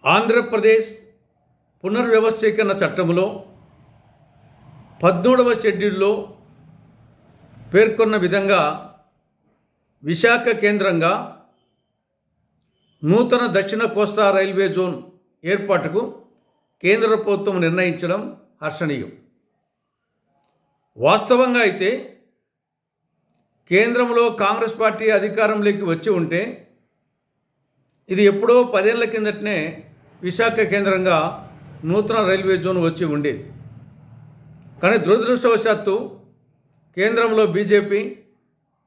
ఆంధ్రప్రదేశ్ పునర్వ్యవస్థీకరణ చట్టంలో 13వ షెడ్యూల్లో పేర్కొన్న విధంగా విశాఖ కేంద్రంగా నూతన దక్షిణ కోస్తా రైల్వే జోన్ ఏర్పాటుకు కేంద్ర ప్రభుత్వం నిర్ణయించడం హర్షణీయం. వాస్తవంగా అయితే కేంద్రంలో కాంగ్రెస్ పార్టీ అధికారంలోకి వచ్చి ఉంటే ఇది ఎప్పుడో 10 ఏళ్ల కిందటనే విశాఖ కేంద్రంగా నూతన రైల్వే జోన్ వచ్చి ఉండేది. కానీ దురదృష్టవశాత్తు కేంద్రంలో బీజేపీ,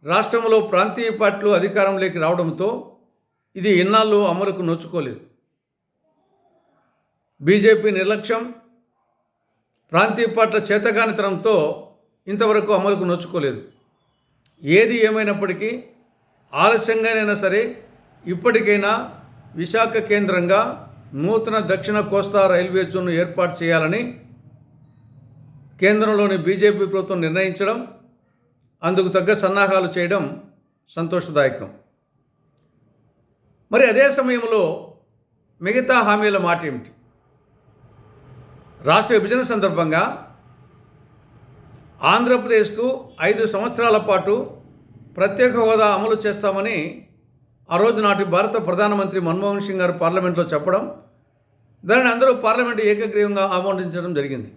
రాష్ట్రంలో ప్రాంతీయ పార్టీలు అధికారంలోకి రావడంతో ఇది ఇన్నాళ్ళు అమలుకు నోచుకోలేదు. బీజేపీ నిర్లక్ష్యం, ప్రాంతీయ పార్టీల చేతగానితనంతో ఇంతవరకు అమలుకు నోచుకోలేదు. ఏది ఏమైనప్పటికీ ఆలస్యంగానైనా సరే ఇప్పటికైనా విశాఖ కేంద్రంగా నూతన దక్షిణ కోస్తా రైల్వే జోన్ ఏర్పాటు చేయాలని కేంద్రంలోని బీజేపీ ప్రభుత్వం నిర్ణయించడం, అందుకు తగ్గ సన్నాహాలు చేయడం సంతోషదాయకం. మరి అదే సమయంలో మిగతా హామీల మాట ఏమిటి? రాష్ట్ర విభజన సందర్భంగా ఆంధ్రప్రదేశ్కు 5 సంవత్సరాల పాటు ప్రత్యేక హోదా అమలు చేస్తామని ఆ రోజు నాటి భారత ప్రధానమంత్రి మన్మోహన్ సింగ్ గారు పార్లమెంట్లో చెప్పడం, దానిని అందరూ పార్లమెంటు ఏకగ్రీవంగా ఆమోదించడం జరిగింది.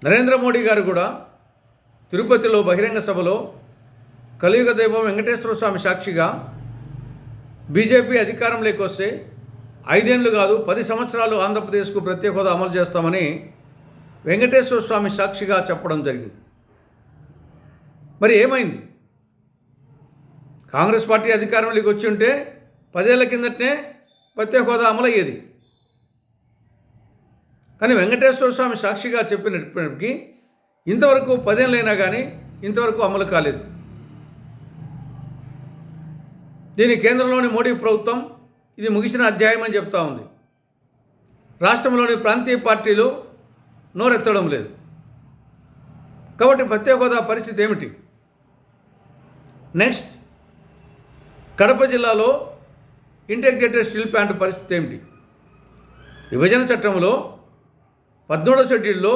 నరేంద్ర మోడీ గారు కూడా తిరుపతిలో బహిరంగ సభలో కలియుగ దైవం వెంకటేశ్వర స్వామి సాక్షిగా బీజేపీ అధికారంలోకి వస్తే 5 ఏళ్ళు కాదు 10 సంవత్సరాలు ఆంధ్రప్రదేశ్కు ప్రత్యేక హోదా అమలు చేస్తామని వెంకటేశ్వర స్వామి సాక్షిగా చెప్పడం జరిగింది. మరి ఏమైంది? కాంగ్రెస్ పార్టీ అధికారంలోకి వచ్చి ఉంటే 10 ఏళ్ల కిందటనే ప్రత్యేక హోదా అమలు అయ్యేది. కానీ వెంకటేశ్వర స్వామి సాక్షిగా చెప్పినప్పటికీ ఇంతవరకు 10 ఏళ్ళైనా కానీ ఇంతవరకు అమలు కాలేదు. దీని కేంద్రంలోని మోడీ ప్రభుత్వం ఇది ముగిసిన అధ్యాయం అని చెప్తా ఉంది. రాష్ట్రంలోని ప్రాంతీయ పార్టీలు నోరెత్తడం లేదు. కాబట్టి ప్రత్యేక హోదా పరిస్థితి ఏమిటి? నెక్స్ట్, కడప జిల్లాలో ఇంటిగ్రేటెడ్ స్టీల్ ప్లాంట్ పరిస్థితి ఏమిటి? విభజన చట్టంలో 13వ షెడ్యూల్లో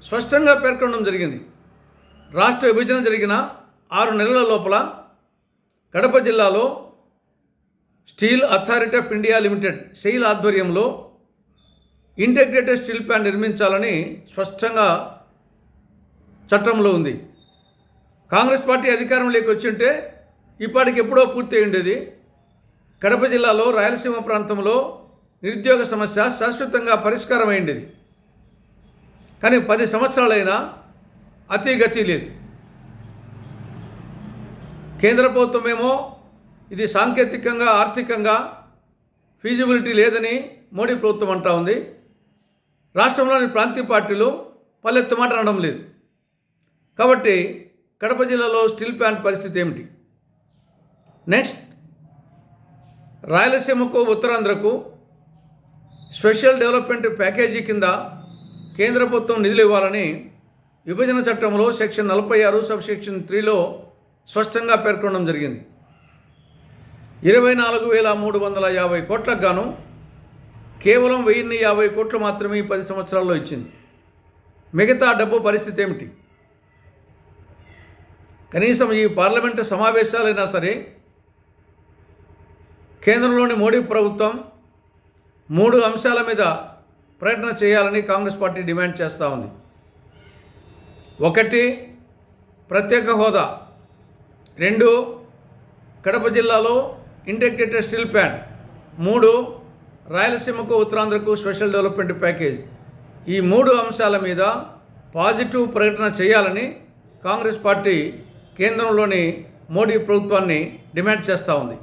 స్పష్టంగా పేర్కొనడం జరిగింది. రాష్ట్ర విభజన జరిగిన 6 నెలల లోపల కడప జిల్లాలో steel authority of India limited SAIL ఆధ్వర్యంలో ఇంటిగ్రేటెడ్ స్టీల్ ప్లాంట్ నిర్మించాలని స్పష్టంగా చట్టంలో ఉంది. కాంగ్రెస్ పార్టీ అధికారంలోకి వచ్చి ఉంటే ఇప్పటికి ఎప్పుడో పూర్తి అయి ఉండేది. కడప జిల్లాలో రాయలసీమ ప్రాంతంలో నిరుద్యోగ సమస్య శాశ్వతంగా పరిష్కారం అయింది. కానీ 10 సంవత్సరాలైనా అతిగతి లేదు. కేంద్ర ప్రభుత్వమేమో ఇది సాంకేతికంగా ఆర్థికంగా ఫీజిబిలిటీ లేదని మోడీ ప్రభుత్వం అంటా ఉంది. రాష్ట్రంలోని ప్రాంతీయ పార్టీలు పల్లెత్తు మాట అనడం లేదు. కాబట్టి కడప జిల్లాలో స్టీల్ ప్లాంట్ పరిస్థితి ఏమిటి? నెక్స్ట్, రాయలసీమకు ఉత్తరాంధ్రకు స్పెషల్ డెవలప్మెంట్ ప్యాకేజీ కింద కేంద్ర ప్రభుత్వం నిధులు ఇవ్వాలని విభజన చట్టంలో సెక్షన్ 46 సబ్ సెక్షన్ 3లో స్పష్టంగా పేర్కొనడం జరిగింది. 24,350 కోట్లకు గాను కేవలం 1,050 కోట్లు మాత్రమే ఈ 10 సంవత్సరాల్లో ఇచ్చింది. మిగతా డబ్బు పరిస్థితి ఏమిటి? కనీసం ఈ పార్లమెంటు సమావేశాలైనా సరే కేంద్రంలోని మోడీ ప్రభుత్వం 3 అంశాల మీద ప్రయత్నం చేయాలని కాంగ్రెస్ పార్టీ డిమాండ్ చేస్తూ ఉంది. 1, ప్రత్యేక హోదా. 2, కడప జిల్లాలో ఇంటిగ్రేటెడ్ స్టీల్ ప్లాంట్. 3, రాయలసీమకు ఉత్తరాంధ్రకు స్పెషల్ డెవలప్మెంట్ ప్యాకేజ్. ఈ 3 అంశాల మీద పాజిటివ్ ప్రకటన చేయాలని కాంగ్రెస్ పార్టీ కేంద్రంలోని మోడీ ప్రభుత్వాన్ని డిమాండ్ చేస్తూ ఉంది.